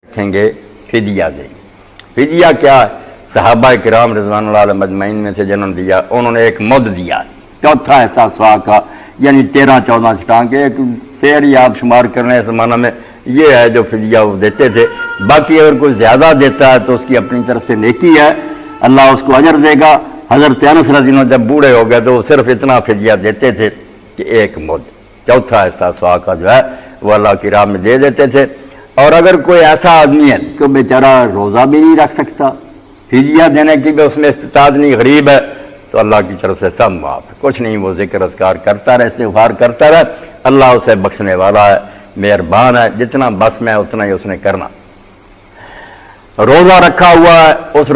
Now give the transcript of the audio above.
رکھیں گے فدیہ دیں گے۔ فدیہ کیا ہے؟ صحابہ کرام رضوان اللہ علیہ مجمعین میں سے جنم دیا، انہوں نے ایک مد دیا، چوتھا حصہ سوا کا، یعنی 13-14 سٹانگ کے، ایک سیر ہی آپ شمار کرنے اس زمانہ میں یہ ہے جو فدیہ وہ دیتے تھے۔ باقی اگر کوئی زیادہ دیتا ہے تو اس کی اپنی طرف سے نیکی ہے، اللہ اس کو اجر دے گا۔ حضرت انس رضی اللہ عنہ جب بوڑھے ہو گئے تو وہ صرف اتنا فدیہ دیتے تھے کہ ایک مد، چوتھا حصہ سوا کا جو ہے وہ اللہ کی راہ میں دے دیتے تھے۔ اور اگر کوئی ایسا آدمی ہے کہ بیچارہ روزہ بھی نہیں رکھ سکتا، فدیہ دینے کی بھی اس میں استطاعت نہیں، غریب ہے، تو اللہ کی طرف سے سب معاف ہے، کچھ نہیں، وہ ذکر اذکار کرتا رہے، استغفار کرتا رہے، اللہ اسے بخشنے والا ہے، مہربان ہے، جتنا بس میں اتنا ہی اس نے کرنا۔ روزہ رکھا ہوا ہے، اس